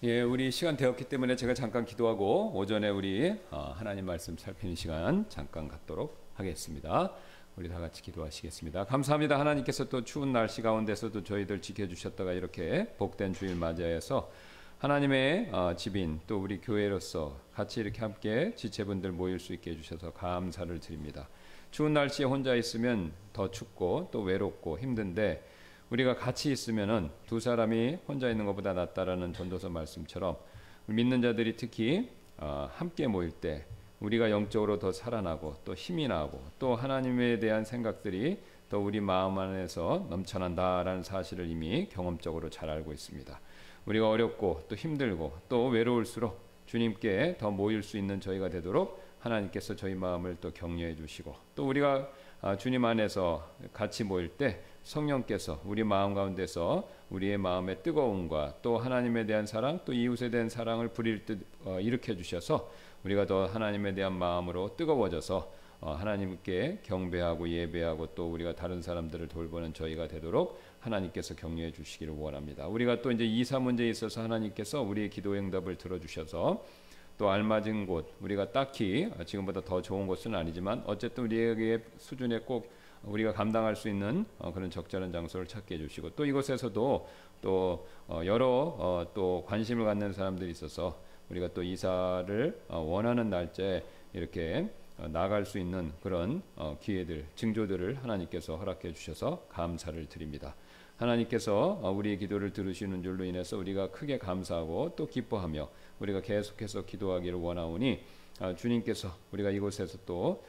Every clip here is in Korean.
예, 우리 시간 되었기 때문에 제가 잠깐 기도하고 오전에 우리 하나님 말씀 살피는 시간 잠깐 갖도록 하겠습니다. 우리 다 같이 기도하시겠습니다. 감사합니다. 하나님께서 또 추운 날씨 가운데서도 저희들 지켜주셨다가 이렇게 복된 주일 맞이해서 하나님의 집인 또 우리 교회로서 같이 이렇게 함께 지체분들 모일 수 있게 해주셔서 감사를 드립니다. 추운 날씨에 혼자 있으면 더 춥고 또 외롭고 힘든데 우리가 같이 있으면은 두 사람이 혼자 있는 것보다 낫다라는 전도서 말씀처럼 믿는 자들이 특히 함께 모일 때 우리가 영적으로 더 살아나고 또 힘이 나고 또 하나님에 대한 생각들이 더 우리 마음 안에서 넘쳐난다라는 사실을 이미 경험적으로 잘 알고 있습니다. 우리가 어렵고 또 힘들고 또 외로울수록 주님께 더 모일 수 있는 저희가 되도록 하나님께서 저희 마음을 또 격려해 주시고 또 우리가 주님 안에서 같이 모일 때 성령께서 우리 마음 가운데서 우리의 마음의 뜨거움과 또 하나님에 대한 사랑 또 이웃에 대한 사랑을 부릴 듯 일으켜 주셔서 우리가 더 하나님에 대한 마음으로 뜨거워져서 하나님께 경배하고 예배하고 또 우리가 다른 사람들을 돌보는 저희가 되도록 하나님께서 격려해 주시기를 원합니다. 우리가 또 이제 이사 문제에 있어서 하나님께서 우리의 기도 응답을 들어주셔서 또 알맞은 곳 우리가 딱히 지금보다 더 좋은 곳은 아니지만 어쨌든 우리에게 수준에 꼭 우리가 감당할 수 있는 그런 적절한 장소를 찾게 해주시고 또 이곳에서도 또 여러 또 관심을 갖는 사람들이 있어서 우리가 또 이사를 원하는 날짜에 이렇게 나갈 수 있는 그런 기회들 징조들을 하나님께서 허락해 주셔서 감사를 드립니다. 하나님께서 우리의 기도를 들으시는 줄로 인해서 우리가 크게 감사하고 또 기뻐하며 우리가 계속해서 기도하기를 원하오니 주님께서 우리가 이곳에서 또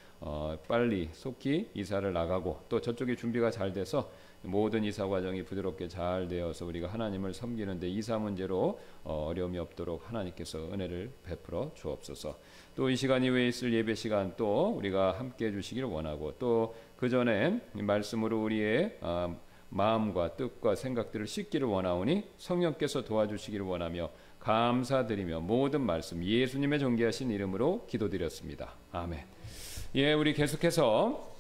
빨리 속히 이사를 나가고 또 저쪽에 준비가 잘 돼서 모든 이사 과정이 부드럽게 잘 되어서 우리가 하나님을 섬기는데 이사 문제로 어려움이 없도록 하나님께서 은혜를 베풀어 주옵소서. 또 이 시간 이후에 있을 예배 시간 또 우리가 함께 해주시기를 원하고 또 그 전에 말씀으로 우리의 마음과 뜻과 생각들을 씻기를 원하오니 성령께서 도와주시기를 원하며 감사드리며 모든 말씀 예수님의 존귀하신 이름으로 기도드렸습니다. 아멘. 예, 우리 계속해서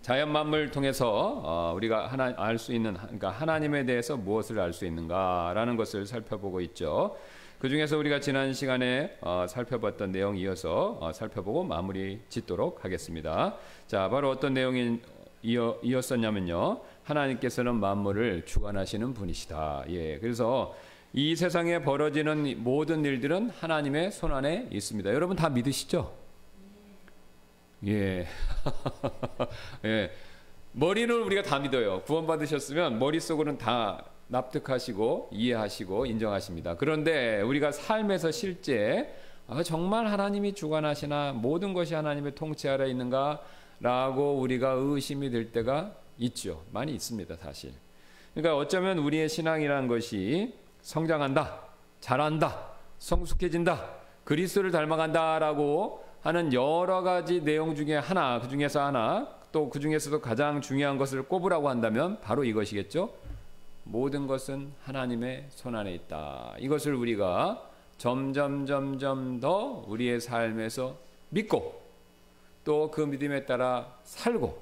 자연 만물을 통해서 우리가 알 수 있는 그러니까 하나님에 대해서 무엇을 알 수 있는가라는 것을 살펴보고 있죠. 그 중에서 우리가 지난 시간에 살펴봤던 내용 이어서 살펴보고 마무리 짓도록 하겠습니다. 자, 바로 어떤 내용이 이었었냐면요. 하나님께서는 만물을 주관하시는 분이시다. 예, 그래서 이 세상에 벌어지는 모든 일들은 하나님의 손 안에 있습니다. 여러분 다 믿으시죠? 예. 예. 머리는 우리가 다 믿어요. 구원받으셨으면 머릿속으로는 다 납득하시고 이해하시고 인정하십니다. 그런데 우리가 삶에서 실제 정말 하나님이 주관하시나 모든 것이 하나님의 통치 아래 있는가 라고 우리가 의심이 될 때가 있죠. 많이 있습니다, 사실. 그러니까 어쩌면 우리의 신앙이라는 것이 성장한다, 자란다, 성숙해진다, 그리스도를 닮아간다라고 하는 여러 가지 내용 중에 하나, 그 중에서 하나, 또 그 중에서도 가장 중요한 것을 꼽으라고 한다면 바로 이것이겠죠. 모든 것은 하나님의 손 안에 있다. 이것을 우리가 점점 더 우리의 삶에서 믿고 또 그 믿음에 따라 살고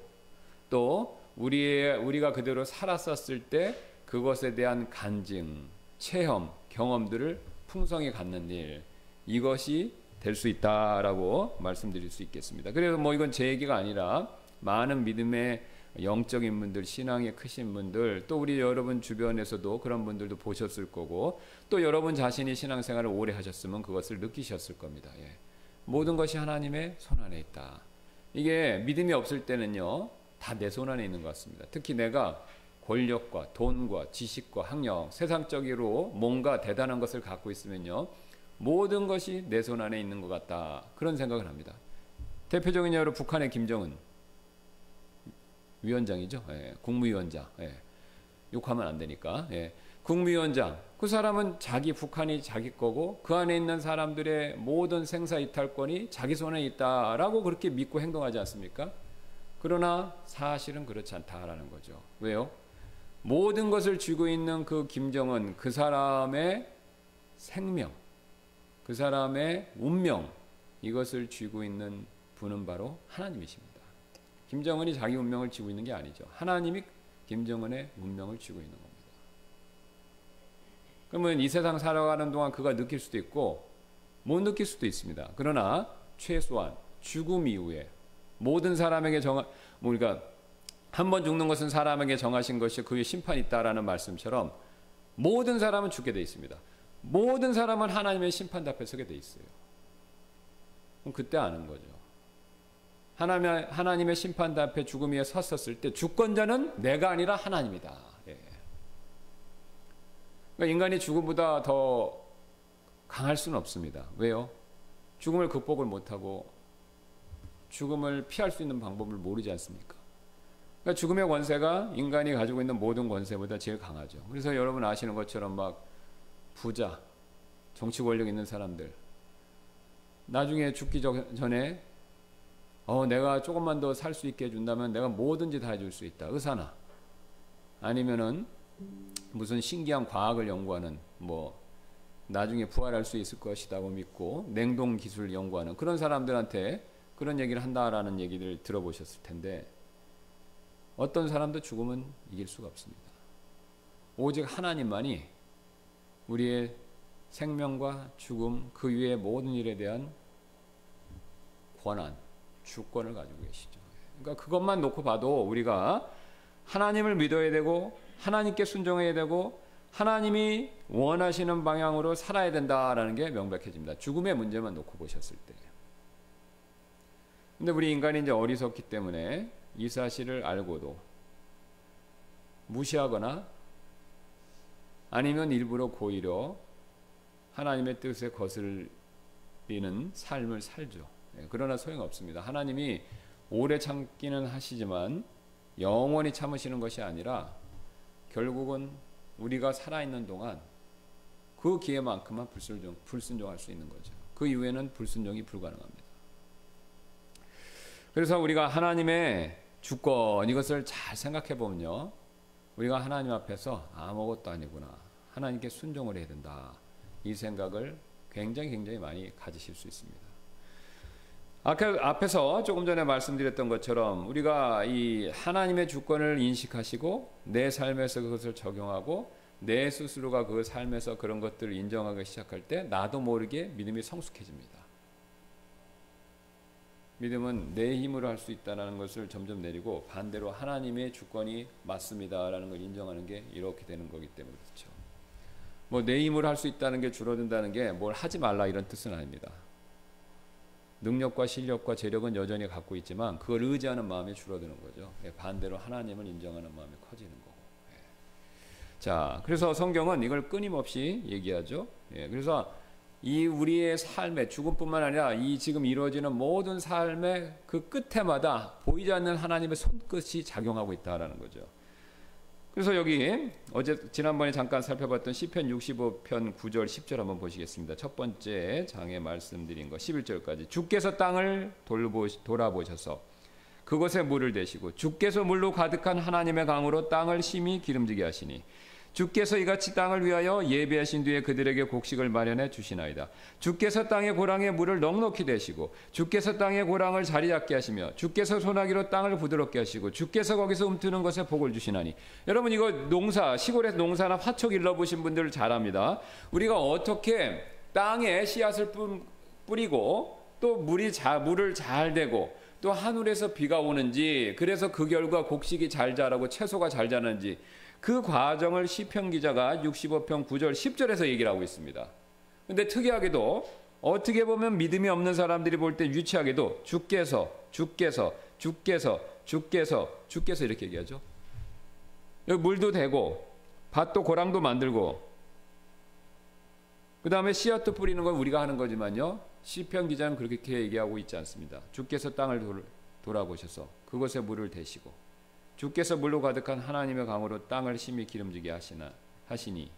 또 우리가 그대로 살았었을 때 그것에 대한 간증, 체험, 경험들을 풍성히 갖는 일, 이것이 될 수 있다라고 말씀드릴 수 있겠습니다. 그래서 뭐 이건 제 얘기가 아니라 많은 믿음의 영적인 분들, 신앙이 크신 분들, 또 우리 여러분 주변에서도 그런 분들도 보셨을 거고 또 여러분 자신이 신앙생활을 오래 하셨으면 그것을 느끼셨을 겁니다. 예. 모든 것이 하나님의 손 안에 있다. 이게 믿음이 없을 때는요, 다 내 손 안에 있는 것 같습니다. 특히 내가 권력과 돈과 지식과 학력, 세상적으로 뭔가 대단한 것을 갖고 있으면요, 모든 것이 내 손 안에 있는 것 같다. 그런 생각을 합니다. 대표적인 예로 북한의 김정은 위원장이죠. 예, 국무위원장. 예, 욕하면 안 되니까. 예, 국무위원장. 그 사람은 북한이 자기 거고 그 안에 있는 사람들의 모든 생사이탈권이 자기 손에 있다라고 그렇게 믿고 행동하지 않습니까? 그러나 사실은 그렇지 않다라는 거죠. 왜요? 모든 것을 쥐고 있는 그 김정은, 그 사람의 생명, 그 사람의 운명, 이것을 쥐고 있는 분은 바로 하나님이십니다. 김정은이 자기 운명을 쥐고 있는 게 아니죠. 하나님이 김정은의 운명을 쥐고 있는 겁니다. 그러면 이 세상 살아가는 동안 그가 느낄 수도 있고 못 느낄 수도 있습니다. 그러나 최소한 죽음 이후에 모든 사람에게 그러니까 한 번 죽는 것은 사람에게 정하신 것이 그의 심판이 있다라는 말씀처럼 모든 사람은 죽게 돼 있습니다. 모든 사람은 하나님의 심판 앞에 서게 돼 있어요. 그럼 그때 아는 거죠. 하나님의 심판 앞에 죽음 위에 섰었을 때 주권자는 내가 아니라 하나님이다. 예. 그러니까 인간이 죽음보다 더 강할 수는 없습니다. 왜요? 죽음을 극복을 못하고 죽음을 피할 수 있는 방법을 모르지 않습니까? 그러니까 죽음의 권세가 인간이 가지고 있는 모든 권세보다 제일 강하죠. 그래서 여러분 아시는 것처럼 막 부자, 정치 권력 있는 사람들 나중에 죽기 전에 내가 조금만 더 살 수 있게 해준다면 내가 뭐든지 다 해줄 수 있다. 의사나 아니면은 무슨 신기한 과학을 연구하는 나중에 부활할 수 있을 것이라고 믿고 냉동 기술 연구하는 그런 사람들한테 그런 얘기를 한다라는 얘기를 들어보셨을 텐데 어떤 사람도 죽음은 이길 수가 없습니다. 오직 하나님만이 우리의 생명과 죽음 그 위의 모든 일에 대한 권한, 주권을 가지고 계시죠. 그러니까 그것만 놓고 봐도 우리가 하나님을 믿어야 되고 하나님께 순종해야 되고 하나님이 원하시는 방향으로 살아야 된다라는 게 명백해집니다. 죽음의 문제만 놓고 보셨을 때. 근데 우리 인간이 이제 어리석기 때문에 이 사실을 알고도 무시하거나 아니면 일부러 고의로 하나님의 뜻에 거슬리는 삶을 살죠. 그러나 소용없습니다. 하나님이 오래 참기는 하시지만 영원히 참으시는 것이 아니라 결국은 우리가 살아있는 동안 그 기회만큼만 불순종할 수 있는 거죠. 그 이후에는 불순종이 불가능합니다. 그래서 우리가 하나님의 주권 이것을 잘 생각해 보면요. 우리가 하나님 앞에서 아무것도 아니구나. 하나님께 순종을 해야 된다. 이 생각을 굉장히 많이 가지실 수 있습니다. 앞에서 조금 전에 말씀드렸던 것처럼 우리가 이 하나님의 주권을 인식하시고 내 삶에서 그것을 적용하고 내 스스로가 그 삶에서 그런 것들을 인정하기 시작할 때 나도 모르게 믿음이 성숙해집니다. 믿음은 내 힘으로 할 수 있다는 것을 점점 내리고 반대로 하나님의 주권이 맞습니다라는 걸 인정하는 게 이렇게 되는 거기 때문에 그렇죠. 내 힘으로 할 수 있다는 게 줄어든다는 게 뭘 하지 말라 이런 뜻은 아닙니다. 능력과 실력과 재력은 여전히 갖고 있지만 그걸 의지하는 마음이 줄어드는 거죠. 반대로 하나님을 인정하는 마음이 커지는 거고. 자, 그래서 성경은 이걸 끊임없이 얘기하죠. 그래서 이 우리의 삶의 죽음뿐만 아니라 이 지금 이루어지는 모든 삶의 그 끝에마다 보이지 않는 하나님의 손끝이 작용하고 있다라는 거죠. 그래서 여기 지난번에 잠깐 살펴봤던 시편 65편 9절 10절 한번 보시겠습니다. 첫 번째 장에 말씀드린 거 11절까지 주께서 땅을 돌아보셔서 그곳에 물을 대시고 주께서 물로 가득한 하나님의 강으로 땅을 심히 기름지게 하시니 주께서 이같이 땅을 위하여 예배하신 뒤에 그들에게 곡식을 마련해 주시나이다. 주께서 땅의 고랑에 물을 넉넉히 대시고 주께서 땅의 고랑을 자리 잡게 하시며 주께서 소나기로 땅을 부드럽게 하시고 주께서 거기서 움트는 것에 복을 주시나니. 여러분 이거 시골에서 농사나 화초 길러보신 분들 잘 압니다. 우리가 어떻게 땅에 씨앗을 뿌리고 또 물을 잘 대고 또 하늘에서 비가 오는지 그래서 그 결과 곡식이 잘 자라고 채소가 잘 자는지 그 과정을 시편 기자가 65편 9절 10절에서 얘기를 하고 있습니다. 근데 특이하게도 어떻게 보면 믿음이 없는 사람들이 볼 때 유치하게도 주께서 이렇게 얘기하죠. 여기 물도 대고 밭도 고랑도 만들고 그 다음에 씨앗도 뿌리는 건 우리가 하는 거지만요. 시편 기자는 그렇게 얘기하고 있지 않습니다. 주께서 땅을 돌아보셔서 그곳에 물을 대시고 주께서 물로 가득한 하나님의 강으로 땅을 심히 기름지게 하시니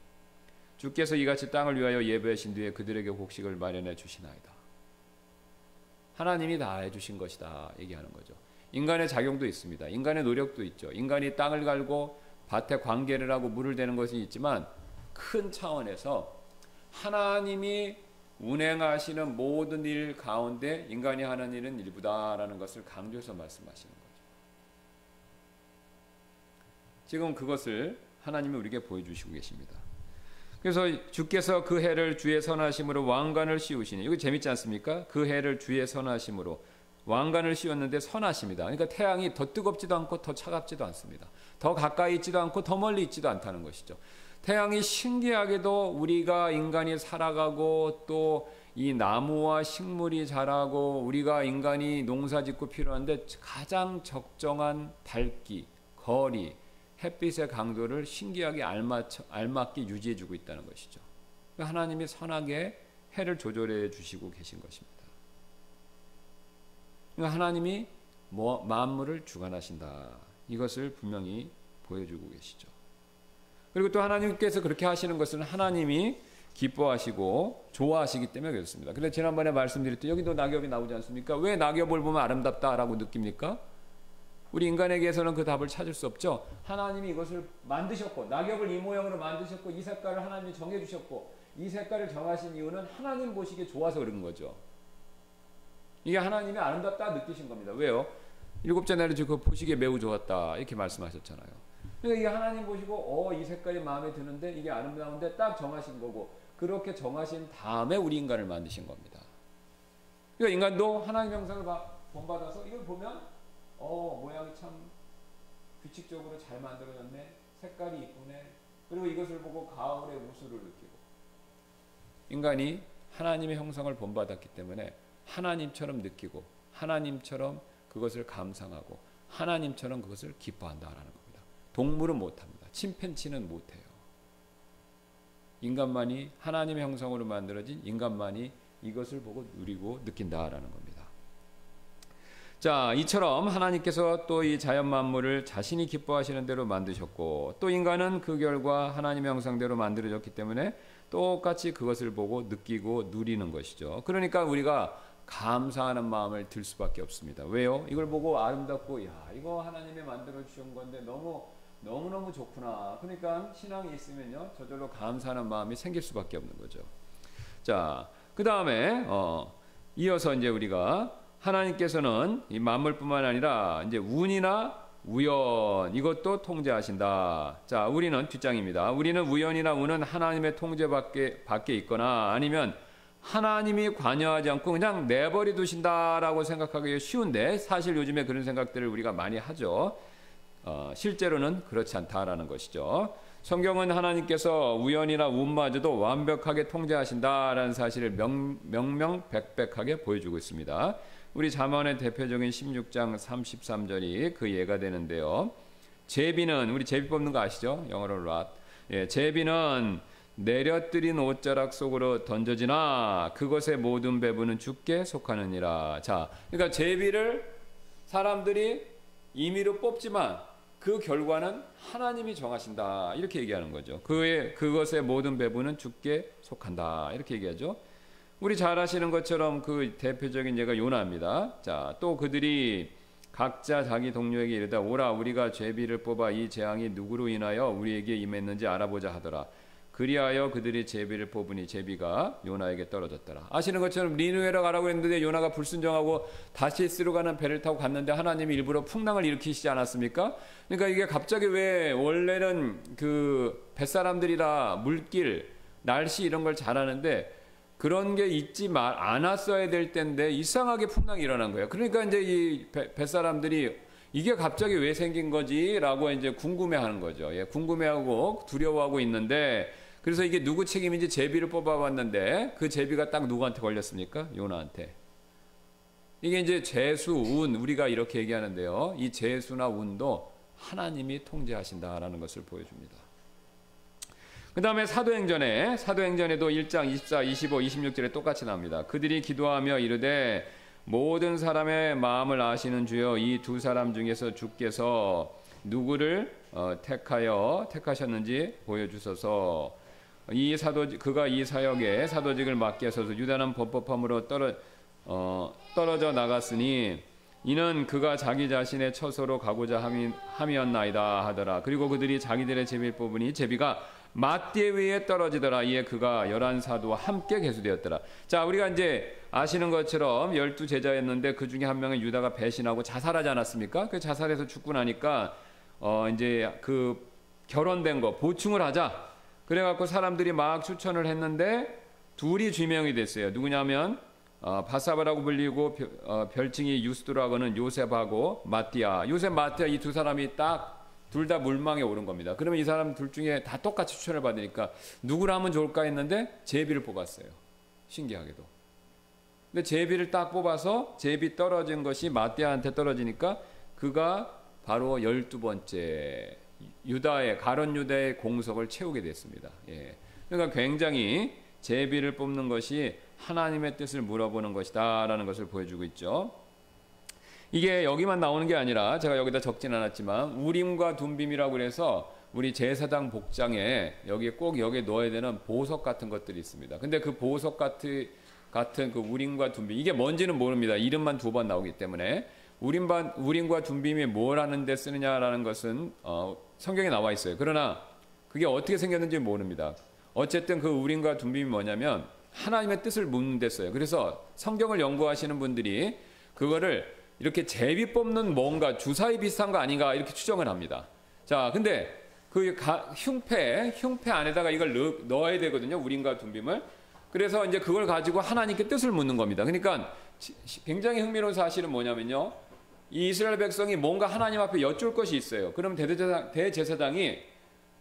주께서 이같이 땅을 위하여 예배하신 뒤에 그들에게 곡식을 마련해 주시나이다. 하나님이 다 해주신 것이다 얘기하는 거죠. 인간의 작용도 있습니다. 인간의 노력도 있죠. 인간이 땅을 갈고 밭에 관계를 하고 물을 대는 것이 있지만 큰 차원에서 하나님이 운행하시는 모든 일 가운데 인간이 하는 일은 일부다라는 것을 강조해서 말씀하시는 거죠. 지금 그것을 하나님이 우리에게 보여주시고 계십니다. 그래서 주께서 그 해를 주의 선하심으로 왕관을 씌우시니, 이거 재밌지 않습니까? 그 해를 주의 선하심으로 왕관을 씌웠는데 선하십니다. 그러니까 태양이 더 뜨겁지도 않고 더 차갑지도 않습니다. 더 가까이 있지도 않고 더 멀리 있지도 않다는 것이죠. 태양이 신기하게도 우리가 인간이 살아가고 또 이 나무와 식물이 자라고 우리가 인간이 농사짓고 필요한데 가장 적정한 밝기, 거리, 햇빛의 강도를 신기하게 알맞게 유지해주고 있다는 것이죠. 하나님이 선하게 해를 조절해 주시고 계신 것입니다. 하나님이 만물을 주관하신다. 이것을 분명히 보여주고 계시죠. 그리고 또 하나님께서 그렇게 하시는 것은 하나님이 기뻐하시고 좋아하시기 때문에 그렇습니다. 그런데 지난번에 말씀드렸듯이 여기도 낙엽이 나오지 않습니까? 왜 낙엽을 보면 아름답다라고 느낍니까? 우리 인간에게서는 그 답을 찾을 수 없죠. 하나님이 이것을 만드셨고 낙엽을 이 모양으로 만드셨고 이 색깔을 하나님이 정해주셨고 이 색깔을 정하신 이유는 하나님 보시기에 좋아서 그런 거죠. 이게 하나님이 아름답다 느끼신 겁니다. 왜요? 일곱째 날에 그거 보시기에 매우 좋았다 이렇게 말씀하셨잖아요. 그러니까 이게 하나님 보시고 이 색깔이 마음에 드는데 이게 아름다운데 딱 정하신 거고 그렇게 정하신 다음에 우리 인간을 만드신 겁니다. 그러니까 인간도 하나님 형상을 본받아서 이걸 보면 모양이 참 규칙적으로 잘 만들어졌네. 색깔이 이쁘네. 그리고 이것을 보고 가을의 우수를 느끼고 인간이 하나님의 형상을 본받았기 때문에 하나님처럼 느끼고 하나님처럼 그것을 감상하고 하나님처럼 그것을 기뻐한다라는 겁니다. 동물은 못합니다. 침팬지는 못해요. 인간만이 하나님의 형상으로 만들어진 인간만이 이것을 보고 누리고 느낀다라는 겁니다. 자, 이처럼 하나님께서 또 이 자연 만물을 자신이 기뻐하시는 대로 만드셨고 또 인간은 그 결과 하나님의 형상대로 만들어졌기 때문에 똑같이 그것을 보고 느끼고 누리는 것이죠. 그러니까 우리가 감사하는 마음을 들 수밖에 없습니다. 왜요? 이걸 보고 아름답고 이거 하나님이 만들어 주신 건데 너무너무 좋구나. 그러니까 신앙이 있으면요 저절로 감사하는 마음이 생길 수밖에 없는 거죠. 자, 그 다음에 이어서 이제 우리가 하나님께서는 이 만물뿐만 아니라 이제 운이나 우연 이것도 통제하신다. 자, 우리는 뒷장입니다. 우리는 우연이나 운은 하나님의 통제 밖에 있거나 아니면 하나님이 관여하지 않고 그냥 내버려 두신다라고 생각하기 쉬운데 사실 요즘에 그런 생각들을 우리가 많이 하죠. 실제로는 그렇지 않다라는 것이죠. 성경은 하나님께서 우연이나 운마저도 완벽하게 통제하신다라는 사실을 명명백백하게 보여주고 있습니다. 우리 잠언의 대표적인 16장 33절이 그 예가 되는데요. 제비는 우리 제비 뽑는 거 아시죠? 영어로 rat. 제비는 내려뜨린 옷자락 속으로 던져지나 그것의 모든 배부는 주께 속하느니라. 자, 그러니까 제비를 사람들이 임의로 뽑지만 그 결과는 하나님이 정하신다 이렇게 얘기하는 거죠. 그것의 모든 배부는 주께 속한다 이렇게 얘기하죠. 우리 잘 아시는 것처럼 그 대표적인 예가 요나입니다. 자, 또 그들이 각자 자기 동료에게 이르다 오라 우리가 제비를 뽑아 이 재앙이 누구로 인하여 우리에게 임했는지 알아보자 하더라. 그리하여 그들이 제비를 뽑으니 제비가 요나에게 떨어졌더라. 아시는 것처럼 니느웨로 가라고 했는데 요나가 불순종하고 다시스로 가는 배를 타고 갔는데 하나님이 일부러 풍랑을 일으키시지 않았습니까? 그러니까 이게 갑자기 왜 원래는 그 뱃사람들이라 물길, 날씨 이런 걸 잘하는데 그런 게 있지 않았어야 될 때인데 이상하게 풍랑이 일어난 거예요. 그러니까 이제 이 뱃사람들이 이게 갑자기 왜 생긴 거지? 라고 이제 궁금해하는 거죠. 궁금해하고 두려워하고 있는데 그래서 이게 누구 책임인지 제비를 뽑아봤는데 그 제비가 딱 누구한테 걸렸습니까? 요나한테. 이게 이제 재수, 운 우리가 이렇게 얘기하는데요. 이 재수나 운도 하나님이 통제하신다라는 것을 보여줍니다. 그 다음에 사도행전에도 1장 24, 25, 26절에 똑같이 나옵니다. 그들이 기도하며 이르되 모든 사람의 마음을 아시는 주여 이 두 사람 중에서 주께서 누구를 택하셨는지 보여주소서. 그가 이 사역에 사도직을 맡게 하소서. 유다는 법법함으로 떨어져 나갔으니 이는 그가 자기 자신의 처소로 가고자 함이었나이다 하더라. 그리고 그들이 자기들의 제비를 뽑으니 제비가 맞대 위에 떨어지더라. 이에 그가 11사도와 함께 계수되었더라. 자, 우리가 이제 아시는 것처럼 12제자였는데 그 중에 한 명은 유다가 배신하고 자살하지 않았습니까? 그 자살해서 죽고 나니까 이제 그 결혼된 거 보충을 하자. 그래갖고 사람들이 막 추천을 했는데 둘이 지명이 됐어요. 누구냐면 바사바라고 불리고 별칭이 유스도라고 하는 요셉하고 마띠아. 요셉 마띠아 이 두 사람이 딱 둘 다 물망에 오른 겁니다. 그러면 이 사람 둘 중에 다 똑같이 추천을 받으니까 누구를 하면 좋을까 했는데 제비를 뽑았어요. 신기하게도. 근데 제비를 딱 뽑아서 제비 떨어진 것이 마띠아한테 떨어지니까 그가 바로 12번째 유다의 가론 유다의 공석을 채우게 됐습니다. 예. 그러니까 굉장히 제비를 뽑는 것이 하나님의 뜻을 물어보는 것이다라는 것을 보여주고 있죠. 이게 여기만 나오는 게 아니라 제가 여기다 적진 않았지만 우림과 둠빔이라고 해서 우리 제사장 복장에 여기에 꼭 여기에 넣어야 되는 보석 같은 것들이 있습니다. 근데 그 보석 같은 그 우림과 둠빔 이게 뭔지는 모릅니다. 이름만 2번 나오기 때문에 우림과 둠빔이 뭘 하는데 쓰느냐라는 것은 성경에 나와 있어요. 그러나 그게 어떻게 생겼는지 모릅니다. 어쨌든 그 우림과 둠빔이 뭐냐면 하나님의 뜻을 묻는 데 써요. 그래서 성경을 연구하시는 분들이 그거를 이렇게 제비 뽑는 뭔가 주사위 비슷한 거 아닌가 이렇게 추정을 합니다. 자, 근데 그 흉패 안에다가 이걸 넣어야 되거든요. 우림과 둠빔을. 그래서 이제 그걸 가지고 하나님께 뜻을 묻는 겁니다. 그러니까 굉장히 흥미로운 사실은 뭐냐면요. 이 이스라엘 백성이 뭔가 하나님 앞에 여쭐 것이 있어요. 그럼 대제사장이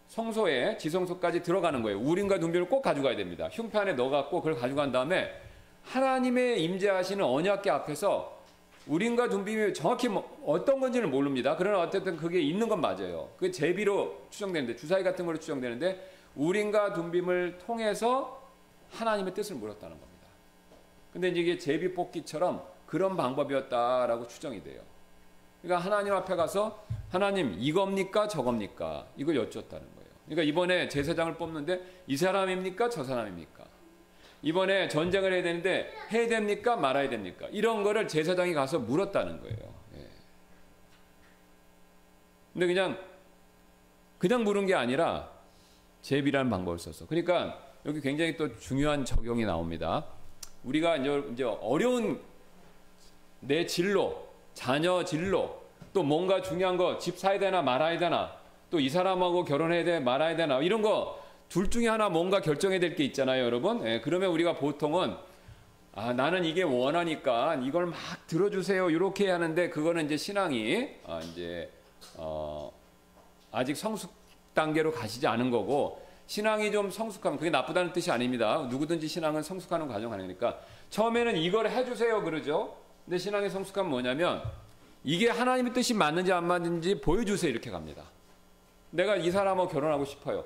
성소에 지성소까지 들어가는 거예요. 우림과 둠빔을 꼭 가져가야 됩니다. 흉패 안에 넣어갖고 그걸 가져간 다음에 하나님의 임재하시는 언약궤 앞에서 우림과 둠빔이 정확히 어떤 건지는 모릅니다. 그러나 어쨌든 그게 있는 건 맞아요. 그게 제비로 추정되는데 주사위 같은 걸로 추정되는데 우림과 둠빔을 통해서 하나님의 뜻을 물었다는 겁니다. 근데 이게 제비 뽑기처럼 그런 방법이었다라고 추정이 돼요. 그러니까 하나님 앞에 가서 하나님 이겁니까 저겁니까 이걸 여쭈었다는 거예요. 그러니까 이번에 제사장을 뽑는데 이 사람입니까 저 사람입니까? 이번에 전쟁을 해야 되는데 해야 됩니까 말아야 됩니까? 이런 거를 제사장이 가서 물었다는 거예요. 예. 근데 그냥 물은 게 아니라 제비라는 방법을 썼어. 그러니까 여기 굉장히 또 중요한 적용이 나옵니다. 우리가 이제 어려운 내 진로, 자녀 진로, 또 뭔가 중요한 거 집 사야 되나 말아야 되나, 또 이 사람하고 결혼해야 되나 말아야 되나 이런 거 둘 중에 하나 뭔가 결정해야 될 게 있잖아요, 여러분. 예, 그러면 우리가 보통은 나는 이게 원하니까 이걸 막 들어주세요 이렇게 하는데 그거는 이제 신앙이 아직 성숙 단계로 가시지 않은 거고 신앙이 좀 성숙하면 그게 나쁘다는 뜻이 아닙니다. 누구든지 신앙은 성숙하는 과정 아니니까 처음에는 이걸 해주세요 그러죠. 근데 신앙의 성숙함은 뭐냐면 이게 하나님의 뜻이 맞는지 안 맞는지 보여주세요 이렇게 갑니다. 내가 이 사람하고 결혼하고 싶어요.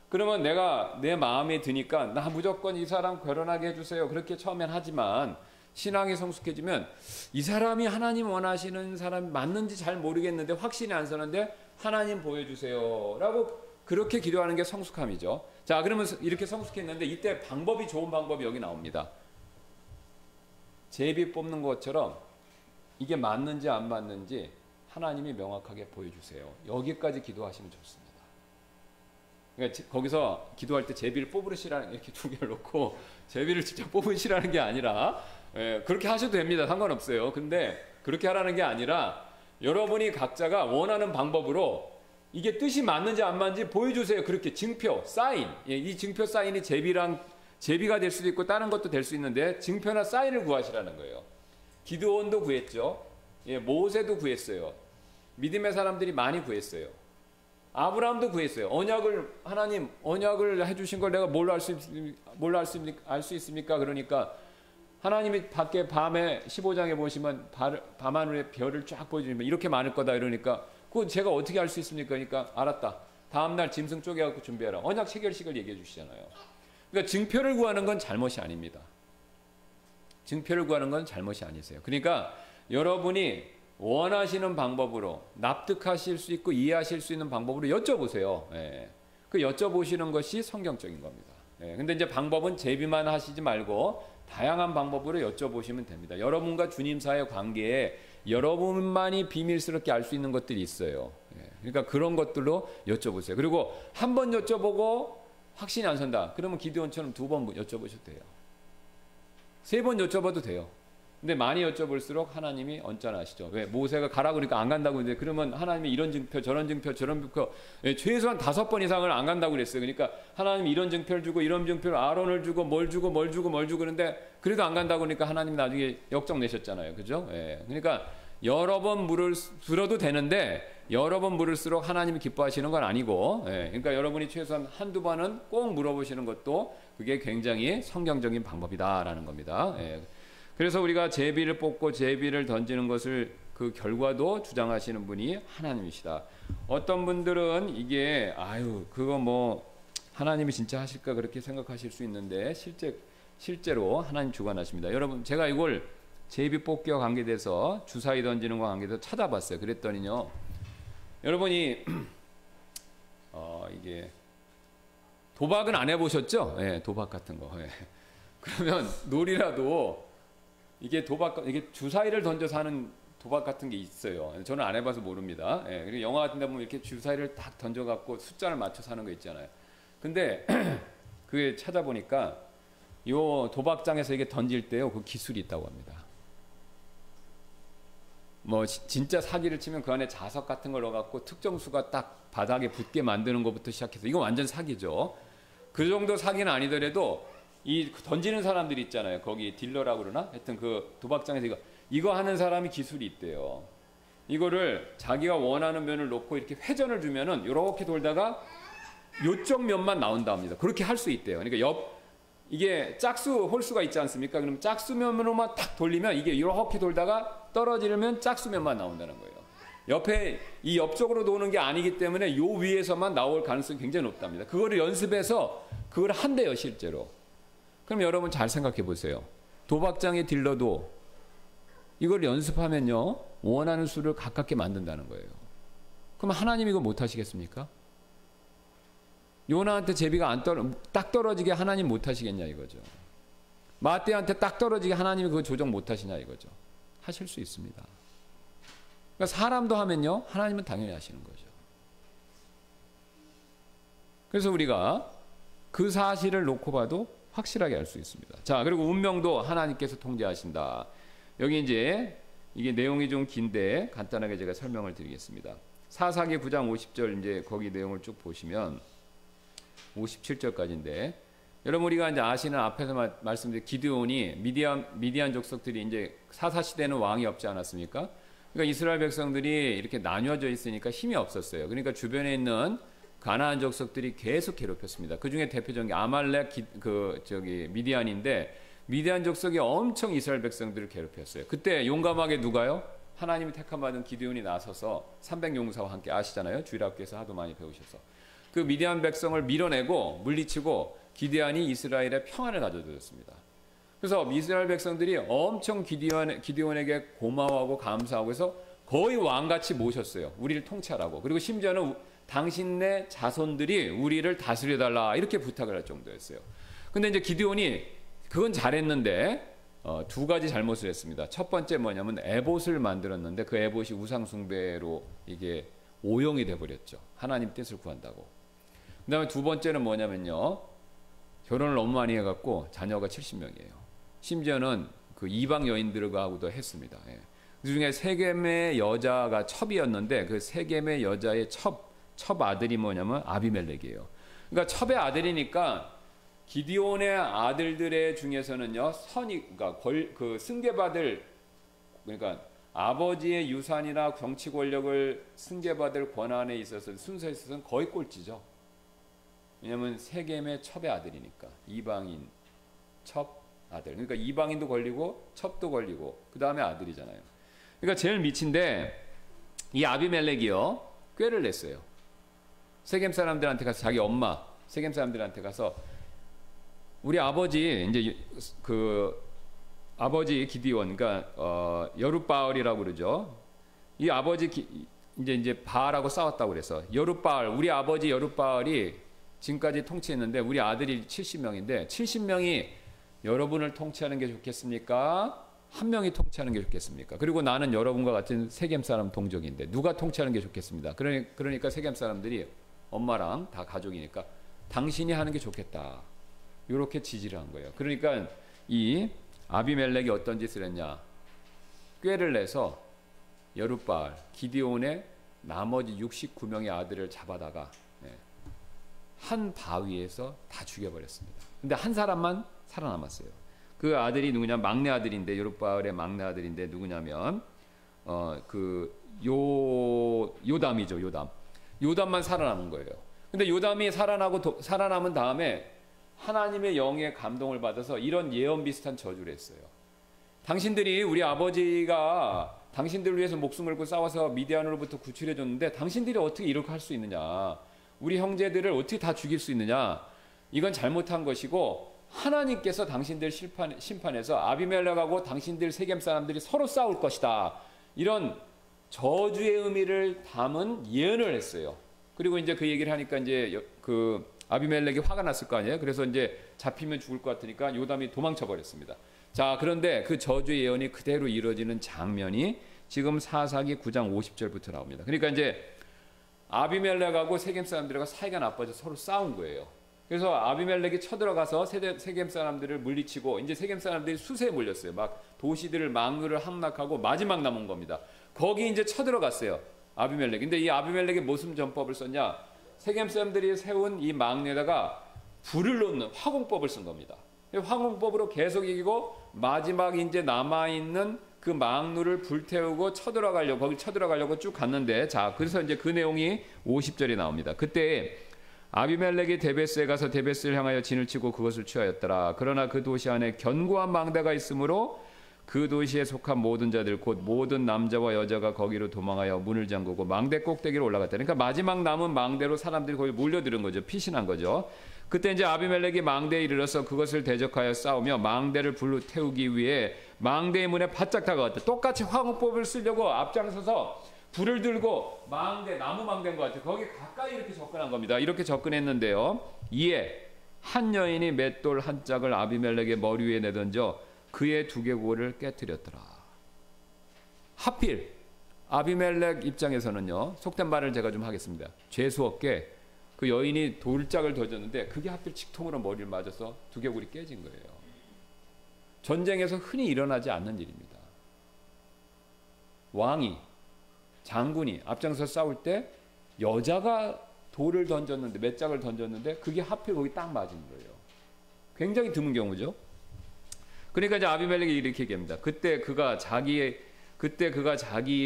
그러면 내가 내 마음에 드니까 나 무조건 이 사람 결혼하게 해주세요. 그렇게 처음엔 하지만 신앙이 성숙해지면 이 사람이 하나님 원하시는 사람이 맞는지 잘 모르겠는데 확신이 안 서는데 하나님 보여주세요 라고 그렇게 기도하는 게 성숙함이죠. 자, 그러면 이렇게 성숙했는데 이때 방법이 좋은 방법이 여기 나옵니다. 제비 뽑는 것처럼 이게 맞는지 안 맞는지 하나님이 명확하게 보여주세요. 여기까지 기도하시면 좋습니다. 그러니까 거기서 기도할 때 제비를 뽑으시라는 이렇게 2개를 놓고 제비를 직접 뽑으시라는 게 아니라 그렇게 하셔도 됩니다. 상관없어요. 근데 그렇게 하라는 게 아니라 여러분이 각자가 원하는 방법으로 이게 뜻이 맞는지 안 맞는지 보여주세요. 그렇게 증표, 사인. 이 증표 사인이 제비가 될 수도 있고 다른 것도 될 수 있는데 증표나 사인을 구하시라는 거예요. 기드온도 구했죠. 모세도 구했어요. 믿음의 사람들이 많이 구했어요. 아브라함도 구했어요. 하나님 언약을 해주신 걸 내가 뭘로 알 수 있습니까? 그러니까 하나님이 밖에 밤에 15장에 보시면 밤하늘에 별을 쫙 보여주시면 이렇게 많을 거다 이러니까 그건 제가 어떻게 알 수 있습니까? 그러니까 알았다. 다음날 짐승 쪼개갖고 준비해라. 언약 체결식을 얘기해 주시잖아요. 그러니까 증표를 구하는 건 잘못이 아닙니다. 증표를 구하는 건 잘못이 아니세요. 그러니까 여러분이 원하시는 방법으로 납득하실 수 있고 이해하실 수 있는 방법으로 여쭤보세요. 그 여쭤보시는 것이 성경적인 겁니다. 근데 이제 방법은 제비만 하시지 말고 다양한 방법으로 여쭤보시면 됩니다. 여러분과 주님 사이의 관계에 여러분만이 비밀스럽게 알 수 있는 것들이 있어요. 그러니까 그런 것들로 여쭤보세요. 그리고 한 번 여쭤보고 확신이 안 선다. 그러면 기드온처럼 2번 여쭤보셔도 돼요. 3번 여쭤봐도 돼요. 근데 많이 여쭤볼수록 하나님이 언짢아하시죠. 왜? 모세가 가라 그러니까 안 간다고 했는데, 그러면 하나님이 이런 증표 저런 증표 저런 증표, 최소한 5번 이상을 안 간다고 그랬어요. 그러니까 하나님이 이런 증표를 주고 이런 증표를 아론을 주고 뭘 주고 뭘 주고 뭘 주고 그러는데, 그래도 안 간다고 그러니까 하나님 나중에 역정 내셨잖아요. 그죠? 그러니까 여러 번 물을 들어도 되는데 여러 번 물을수록 하나님이 기뻐하시는 건 아니고, 그러니까 여러분이 최소한 한두 번은 꼭 물어보시는 것도 그게 굉장히 성경적인 방법이다라는 겁니다. 그래서 우리가 제비를 뽑고 제비를 던지는 것을 그 결과도 주장하시는 분이 하나님이시다. 어떤 분들은 이게 그거 뭐 하나님이 진짜 하실까 그렇게 생각하실 수 있는데, 실제로 하나님 주관하십니다. 여러분, 제가 이걸 제비 뽑기와 관계돼서 주사위 던지는 것과 관계돼서 찾아봤어요. 그랬더니요, 여러분이 이게 도박은 안 해보셨죠? 도박 같은 거. 그러면 놀이라도 이게 주사위를 던져서 하는 도박 같은 게 있어요. 저는 안 해봐서 모릅니다. 그리고 영화 같은 데 보면 이렇게 주사위를 딱 던져갖고 숫자를 맞춰서 하는 거 있잖아요. 근데 그게 찾아보니까 요 도박장에서 이게 던질 때요, 그 기술이 있다고 합니다. 뭐 진짜 사기를 치면 그 안에 자석 같은 걸 넣어갖고 특정 수가 딱 바닥에 붙게 만드는 것부터 시작해서, 이거 완전 사기죠. 그 정도 사기는 아니더라도 이 던지는 사람들 있잖아요. 거기 딜러라고 그러나? 하여튼 그 도박장에서 이거 하는 사람이 기술이 있대요. 이거를 자기가 원하는 면을 놓고 이렇게 회전을 주면은 이렇게 돌다가 요쪽 면만 나온다 합니다. 그렇게 할 수 있대요. 그러니까 이게 짝수 홀수가 있지 않습니까? 그럼 짝수 면으로만 탁 돌리면 이게 이렇게 돌다가 떨어지면 짝수 면만 나온다는 거예요. 옆에 이 옆쪽으로 도는 게 아니기 때문에 요 위에서만 나올 가능성이 굉장히 높답니다. 그거를 연습해서 그걸 한대요, 실제로. 그럼 여러분 잘 생각해 보세요. 도박장의 딜러도 이걸 연습하면요, 원하는 수를 가깝게 만든다는 거예요. 그럼 하나님 이거 못 하시겠습니까? 요나한테 제비가 딱 떨어지게 하나님 못 하시겠냐 이거죠. 마떼한테 딱 떨어지게 하나님이 그거 조정 못 하시냐 이거죠. 하실 수 있습니다. 그러니까 사람도 하면요, 하나님은 당연히 하시는 거죠. 그래서 우리가 그 사실을 놓고 봐도 확실하게 알 수 있습니다. 자, 그리고 운명도 하나님께서 통제하신다. 여기 이제 이게 내용이 좀 긴데 간단하게 제가 설명을 드리겠습니다. 사사기 9장 50절 이제 거기 내용을 쭉 보시면 57절까지인데, 여러분 우리가 이제 아시는 앞에서 말씀드린 기드온이 미디안 족속들이 이제 사사 시대는 왕이 없지 않았습니까? 그러니까 이스라엘 백성들이 이렇게 나뉘어져 있으니까 힘이 없었어요. 그러니까 주변에 있는 가나안 족속들이 계속 괴롭혔습니다. 그 중에 대표적인 게 아말렉 미디안인데, 미디안 족속이 엄청 이스라엘 백성들을 괴롭혔어요. 그때 용감하게 누가요? 하나님이 택함받은 기드온이 나서서 300용사와 함께, 아시잖아요. 주일학교에서 하도 많이 배우셔서 그 미디안 백성을 밀어내고 물리치고 기드온이 이스라엘의 평안을 가져줬습니다. 그래서 이스라엘 백성들이 엄청 기드온에게 고마워하고 감사하고 해서 거의 왕같이 모셨어요. 우리를 통치하라고. 그리고 심지어는 당신네 자손들이 우리를 다스려달라 이렇게 부탁을 할 정도였어요. 근데 이제 기드온이 그건 잘했는데 두 가지 잘못을 했습니다. 첫 번째 뭐냐면 에봇을 만들었는데 그 에봇이 우상 숭배로 이게 오용이 돼버렸죠. 하나님 뜻을 구한다고. 그 다음에 두 번째는 뭐냐면요, 결혼을 너무 많이 해갖고 자녀가 70명이에요. 심지어는 그 이방 여인들하고도 했습니다. 그 중에 세겜의 여자가 첩이었는데 그 세겜의 여자의 첩 아들이 뭐냐면 아비멜렉이에요. 그러니까 첩의 아들이니까 기드온의 아들들의 중에서는요, 그러니까 그 승계받을, 그러니까 아버지의 유산이나 정치 권력을 승계받을 권한에 있어서 순서에 있어서는 거의 꼴찌죠. 왜냐하면 세겜의 첩의 아들이니까, 이방인 첩 아들. 그러니까 이방인도 걸리고 첩도 걸리고 그 다음에 아들이잖아요. 그러니까 제일 밑인데 이 아비멜렉이요, 꾀를 냈어요. 세겜 사람들한테 가서, 자기 엄마 세겜 사람들한테 가서, 우리 아버지 이제 그 아버지 기드온, 그러니까 여룻바알이라고 그러죠. 이 아버지 이제 바알하고 싸웠다고 그래서 여룻바알, 우리 아버지 여룻바알이 지금까지 통치했는데 우리 아들이 70명인데 70명이 여러분을 통치하는 게 좋겠습니까? 한 명이 통치하는 게 좋겠습니까? 그리고 나는 여러분과 같은 세겜 사람 동족인데 누가 통치하는 게 좋겠습니다. 그러니까 세겜 사람들이 엄마랑 다 가족이니까 당신이 하는 게 좋겠다, 이렇게 지지를 한 거예요. 그러니까 이 아비멜렉이 어떤 짓을 했냐, 꾀를 내서 여룻바알 기드온의 나머지 69명의 아들을 잡아다가 한 바위에서 다 죽여버렸습니다. 근데 한 사람만 살아남았어요. 그 아들이 누구냐? 막내 아들인데, 여룻바알의 막내 아들인데 누구냐면 요담이죠. 요담만 살아남은 거예요. 근데 요담이 살아남은 다음에 하나님의 영의 감동을 받아서 이런 예언 비슷한 저주를 했어요. 당신들이, 우리 아버지가 당신들을 위해서 목숨 걸고 싸워서 미디안으로부터 구출해 줬는데 당신들이 어떻게 이렇게 할 수 있느냐? 우리 형제들을 어떻게 다 죽일 수 있느냐? 이건 잘못한 것이고 하나님께서 당신들 심판해서 아비멜렉하고 당신들 세겜 사람들이 서로 싸울 것이다. 이런 저주의 의미를 담은 예언을 했어요. 그리고 이제 그 얘기를 하니까 이제 그 아비멜렉이 화가 났을 거 아니에요. 그래서 이제 잡히면 죽을 것 같으니까 요담이 도망쳐 버렸습니다. 자, 그런데 그 저주의 예언이 그대로 이루어지는 장면이 지금 사사기 9장 50절부터 나옵니다. 그러니까 이제 아비멜렉하고 세겜 사람들하고 사이가 나빠져 서로 싸운 거예요. 그래서 아비멜렉이 쳐들어가서 세겜 사람들을 물리치고 이제 세겜 사람들이 수세에 몰렸어요. 막 도시들을 망루를 함락하고 마지막 남은 겁니다. 거기 이제 쳐들어갔어요. 아비멜렉. 근데 이 아비멜렉이 무슨 전법을 썼냐? 세겜 사람들이 세운 이 망루에다가 불을 놓는 화공법을 쓴 겁니다. 화공법으로 계속 이기고 마지막 이제 남아있는 그 망루를 불태우고 거기 쳐들어가려고 쭉 갔는데, 자, 그래서 이제 그 내용이 50절에 나옵니다. 그때 아비멜렉이 데베스에 가서 데베스를 향하여 진을 치고 그것을 취하였더라. 그러나 그 도시 안에 견고한 망대가 있으므로 그 도시에 속한 모든 자들 곧 모든 남자와 여자가 거기로 도망하여 문을 잠그고 망대 꼭대기로 올라갔다. 그러니까 마지막 남은 망대로 사람들이 거기 몰려드는 거죠. 피신한 거죠. 그때 이제 아비멜렉이 망대에 이르러서 그것을 대적하여 싸우며 망대를 불로 태우기 위해 망대의 문에 바짝 다가왔다. 똑같이 화공법을 쓰려고 앞장서서 불을 들고 나무 망대인 것 같아요. 거기 가까이 이렇게 접근한 겁니다. 이렇게 접근했는데요. 이에 한 여인이 맷돌 한 짝을 아비멜렉의 머리 위에 내던져 그의 두개골을 깨뜨렸더라. 하필 아비멜렉 입장에서는요, 속된 말을 제가 좀 하겠습니다. 죄수없게 그 여인이 돌짝을 던졌는데 그게 하필 직통으로 머리를 맞아서 두개골이 깨진 거예요. 전쟁에서 흔히 일어나지 않는 일입니다. 왕이, 장군이 앞장서 싸울 때 여자가 돌을 던졌는데, 맷짝을 던졌는데 그게 하필 거기 딱 맞은 거예요. 굉장히 드문 경우죠. 그러니까 이제 아비멜렉이 이렇게 얘기합니다. 그때 그가 자기의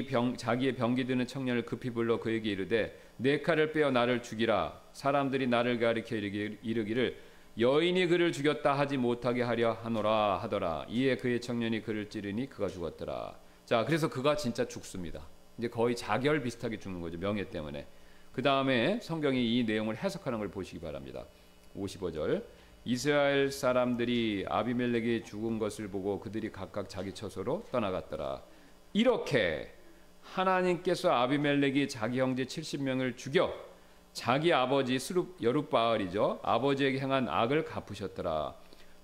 병기 드는 청년을 급히 불러 그에게 이르되 내 칼을 빼어 나를 죽이라. 사람들이 나를 가리켜 이르기를 여인이 그를 죽였다 하지 못하게 하려 하노라 하더라. 이에 그의 청년이 그를 찌르니 그가 죽었더라. 자, 그래서 그가 진짜 죽습니다. 이제 거의 자결 비슷하게 죽는 거죠. 명예 때문에. 그 다음에 성경이 이 내용을 해석하는 걸 보시기 바랍니다. 55절. 이스라엘 사람들이 아비멜렉이 죽은 것을 보고 그들이 각각 자기 처소로 떠나갔더라. 이렇게 하나님께서 아비멜렉이 자기 형제 70명을 죽여 자기 아버지 여룻바알이죠. 아버지에게 행한 악을 갚으셨더라.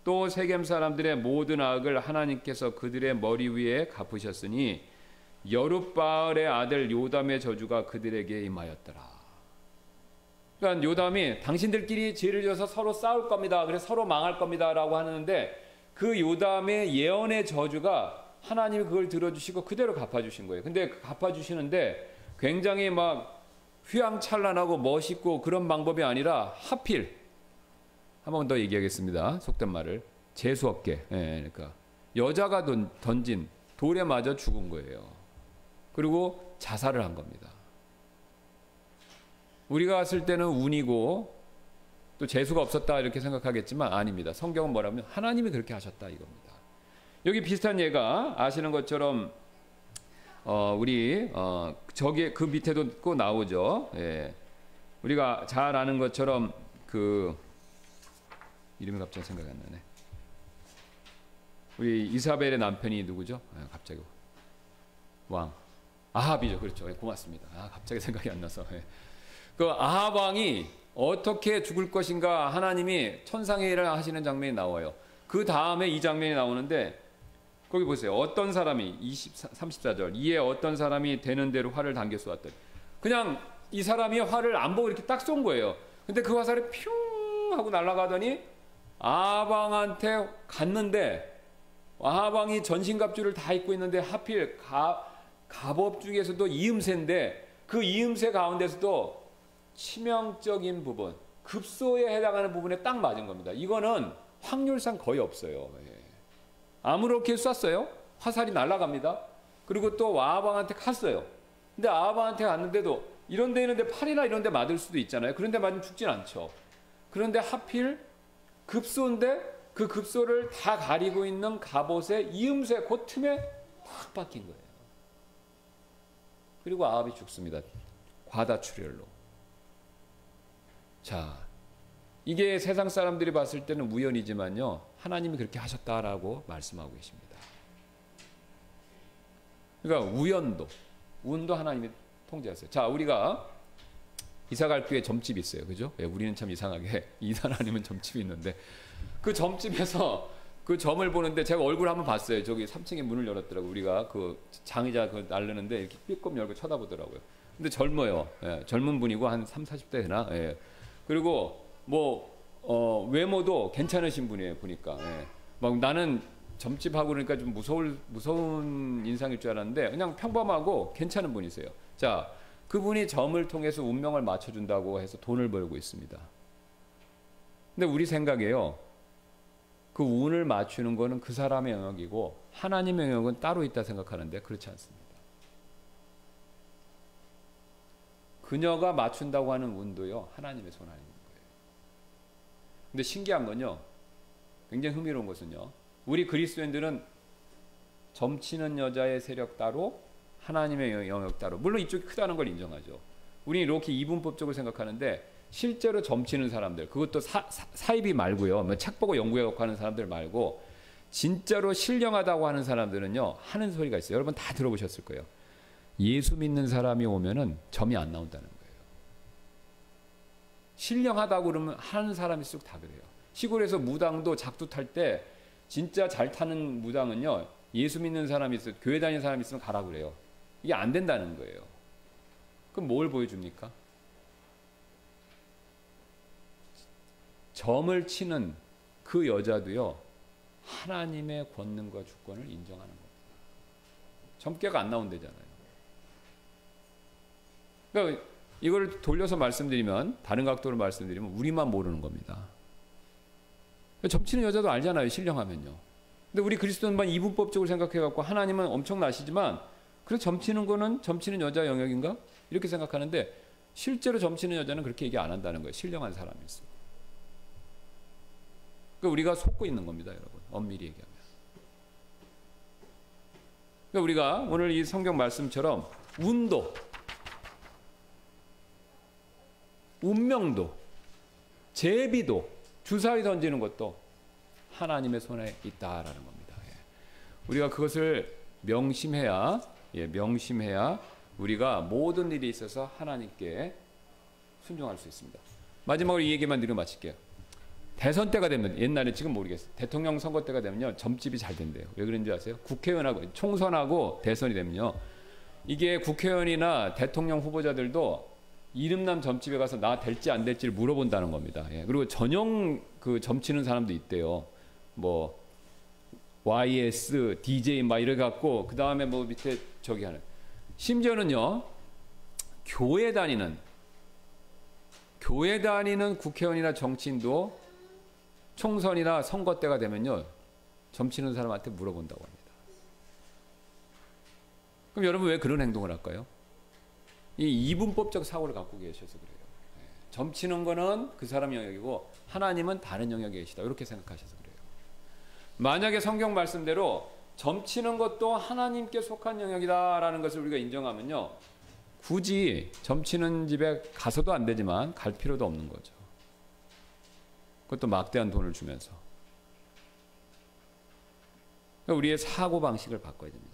또 세겜 사람들의 모든 악을 하나님께서 그들의 머리 위에 갚으셨으니 여룻바알의 아들 요담의 저주가 그들에게 임하였더라. 그러니까 요담이 당신들끼리 죄를 지어서 서로 싸울 겁니다. 그래서 서로 망할 겁니다. 라고 하는데 그 요담의 예언의 저주가 하나님이 그걸 들어주시고 그대로 갚아주신 거예요. 근데 갚아주시는데 굉장히 막 휘황찬란하고 멋있고 그런 방법이 아니라 하필 한 번 더 얘기하겠습니다. 속된 말을 재수없게, 그러니까 여자가 던진 돌에 맞아 죽은 거예요. 그리고 자살을 한 겁니다. 우리가 봤을 때는 운이고 또 재수가 없었다 이렇게 생각하겠지만 아닙니다. 성경은 뭐라면 하나님이 그렇게 하셨다 이겁니다. 여기 비슷한 예가 아시는 것처럼 저기 그 밑에도 꼭 나오죠. 예. 우리가 잘 아는 것처럼 그 이름이 갑자기 생각이 안 나네. 우리 이사벨의 남편이 누구죠? 갑자기 왕 아합이죠. 그렇죠. 고맙습니다. 갑자기 생각이 안 나서. 그 아합 왕이 어떻게 죽을 것인가 하나님이 천상의 일을 하시는 장면이 나와요. 그 다음에 이 장면이 나오는데 거기 보세요. 어떤 사람이 34절 이에 어떤 사람이 되는 대로 활을 당겨 쏘았더니 그냥 이 사람이 활을 안 보고 이렇게 딱 쏜 거예요. 근데 그 화살이 퓨 하고 날아가더니 아합 왕한테 갔는데 아합 왕이 전신갑주를 다 입고 있는데 하필 갑옷 중에서도 이음새인데 그 이음새 가운데서도 치명적인 부분, 급소에 해당하는 부분에 딱 맞은 겁니다. 이거는 확률상 거의 없어요. 아무렇게 쐈어요. 화살이 날아갑니다. 그리고 또 아합 왕한테 갔어요. 근데 아합 왕한테 갔는데도 이런 데 있는데 팔이나 이런 데 맞을 수도 있잖아요. 그런데 맞으면 죽진 않죠. 그런데 하필 급소인데 그 급소를 다 가리고 있는 갑옷의 이음새 그 틈에 딱 박힌 거예요. 그리고 아합이 죽습니다. 과다출혈로. 자, 이게 세상 사람들이 봤을 때는 우연이지만요, 하나님이 그렇게 하셨다라고 말씀하고 계십니다. 그러니까 운도 하나님이 통제하세요. 자, 우리가 이사 갈 교회 점집이 있어요. 그죠? 우리는 참 이상하게 이사를 아니면 점집이 있는데 그 점집에서 그 점을 보는데 제가 얼굴 한번 봤어요. 저기 3층에 문을 열었더라고요. 우리가 그 장의자 그걸 나르는데 이렇게 삐끔 열고 쳐다보더라고요. 근데 젊어요. 젊은 분이고 한 30, 40대 되나? 그리고 외모도 괜찮으신 분이에요. 보니까. 막 나는 점집하고 그러니까 좀 무서운 인상일 줄 알았는데 그냥 평범하고 괜찮은 분이세요. 자, 그분이 점을 통해서 운명을 맞춰준다고 해서 돈을 벌고 있습니다. 근데 우리 생각에요, 그 운을 맞추는 거는 그 사람의 영역이고 하나님의 영역은 따로 있다 생각하는데 그렇지 않습니다. 그녀가 맞춘다고 하는 운도요, 하나님의 손 안에 있는 거예요. 근데 신기한 건요, 굉장히 흥미로운 것은요, 우리 그리스도인들은 점치는 여자의 세력 따로 하나님의 영역 따로, 물론 이쪽이 크다는 걸 인정하죠. 우리 이렇게 이분법적으로 생각하는데 실제로 점치는 사람들, 그것도 사이비 말고요, 뭐 책 보고 연구해갖고 하는 사람들 말고 진짜로 신령하다고 하는 사람들은요, 하는 소리가 있어요. 여러분 다 들어보셨을 거예요. 예수 믿는 사람이 오면은 점이 안 나온다는 거예요. 신령하다고 그러면 하는 사람일수록 다 그래요. 시골에서 무당도 작두 탈 때 진짜 잘 타는 무당은요, 예수 믿는 사람이 있어요, 교회 다니는 사람이 있으면 가라 그래요. 이게 안 된다는 거예요. 그럼 뭘 보여줍니까? 점을 치는 그 여자도요, 하나님의 권능과 주권을 인정하는 겁니다. 점괘가 안 나온대잖아요. 그러니까 이걸 돌려서 말씀드리면, 다른 각도로 말씀드리면 우리만 모르는 겁니다. 점치는 여자도 알잖아요, 신령하면요. 근데 우리 그리스도인만 이분법적으로 생각해갖고 하나님은 엄청나시지만 그래 점치는 거는 점치는 여자 영역인가? 이렇게 생각하는데 실제로 점치는 여자는 그렇게 얘기 안 한다는 거예요. 신령한 사람일수록. 그러니까 우리가 속고 있는 겁니다, 여러분. 엄밀히 얘기하면. 그러니까 우리가 오늘 이 성경 말씀처럼 운도, 운명도, 제비도, 주사위 던지는 것도 하나님의 손에 있다라는 겁니다. 우리가 그것을 명심해야 우리가 모든 일에 있어서 하나님께 순종할 수 있습니다. 마지막으로 이 얘기만 드리고 마칠게요. 대선 때가 되면, 옛날에 지금 모르겠어요, 대통령 선거 때가 되면요, 점집이 잘 된대요. 왜 그런지 아세요? 국회의원하고 총선하고 대선이 되면요, 이게 국회의원이나 대통령 후보자들도 이름남 점집에 가서 나 될지 안 될지를 물어본다는 겁니다. 그리고 전용 그 점치는 사람도 있대요. 뭐 YS, DJ 막 이래 갖고 그 다음에 뭐 밑에 저기 하는, 심지어는요, 교회 다니는 국회의원이나 정치인도 총선이나 선거 때가 되면요, 점치는 사람한테 물어본다고 합니다. 그럼 여러분 왜 그런 행동을 할까요? 이 이분법적 사고를 갖고 계셔서 그래요. 점치는 거는 그 사람 영역이고 하나님은 다른 영역에 계시다, 이렇게 생각하셔서 그래요. 만약에 성경 말씀대로 점치는 것도 하나님께 속한 영역이다라는 것을 우리가 인정하면요, 굳이 점치는 집에 가서도 안 되지만 갈 필요도 없는 거죠. 그것도 막대한 돈을 주면서. 그러니까 우리의 사고방식을 바꿔야 됩니다.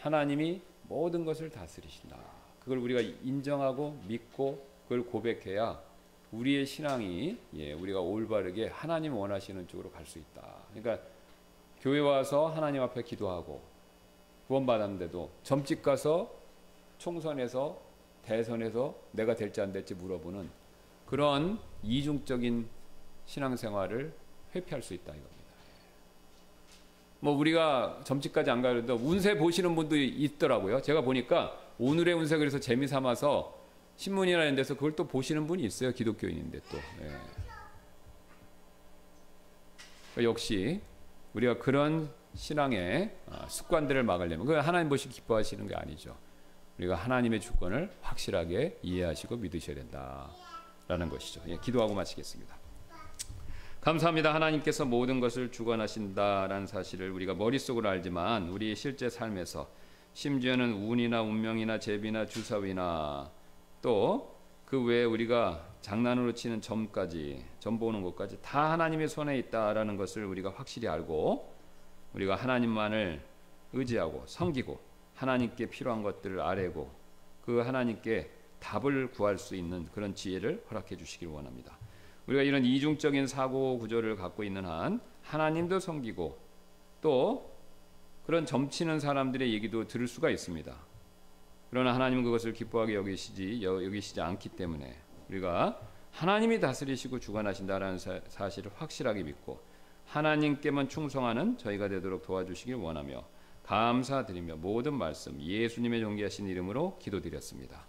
하나님이 모든 것을 다스리신다, 그걸 우리가 인정하고 믿고 그걸 고백해야 우리의 신앙이, 우리가 올바르게 하나님 원하시는 쪽으로 갈 수 있다. 그러니까 교회 와서 하나님 앞에 기도하고 구원받았는데도 점집 가서 총선에서 대선에서 내가 될지 안 될지 물어보는 그런 이중적인 신앙생활을 회피할 수 있다, 이겁니다. 뭐 우리가 점집까지 안 가도 운세 보시는 분도 있더라고요. 제가 보니까 오늘의 운세 그래서 재미 삼아서 신문이나 이런 데서 그걸 또 보시는 분이 있어요. 기독교인인데 또. 예. 역시 우리가 그런 신앙의 습관들을 막으려면 그 하나님 보시 기뻐하시는 게 아니죠. 우리가 하나님의 주권을 확실하게 이해하시고 믿으셔야 된다라는 것이죠. 예, 기도하고 마치겠습니다. 감사합니다. 하나님께서 모든 것을 주관하신다라는 사실을 우리가 머릿속으로 알지만 우리 실제 삶에서 심지어는 운이나 운명이나 제비나 주사위나 또 그 외에 우리가 장난으로 치는 점까지 점 보는 것까지 다 하나님의 손에 있다라는 것을 우리가 확실히 알고 우리가 하나님만을 의지하고 섬기고 하나님께 필요한 것들을 아뢰고 그 하나님께 답을 구할 수 있는 그런 지혜를 허락해 주시길 원합니다. 우리가 이런 이중적인 사고 구조를 갖고 있는 한 하나님도 섬기고 또 그런 점치는 사람들의 얘기도 들을 수가 있습니다. 그러나 하나님은 그것을 기뻐하게 여기시지 않기 때문에 우리가 하나님이 다스리시고 주관하신다라는 사실을 확실하게 믿고 하나님께만 충성하는 저희가 되도록 도와주시길 원하며 감사드리며 모든 말씀 예수님의 존귀하신 이름으로 기도드렸습니다.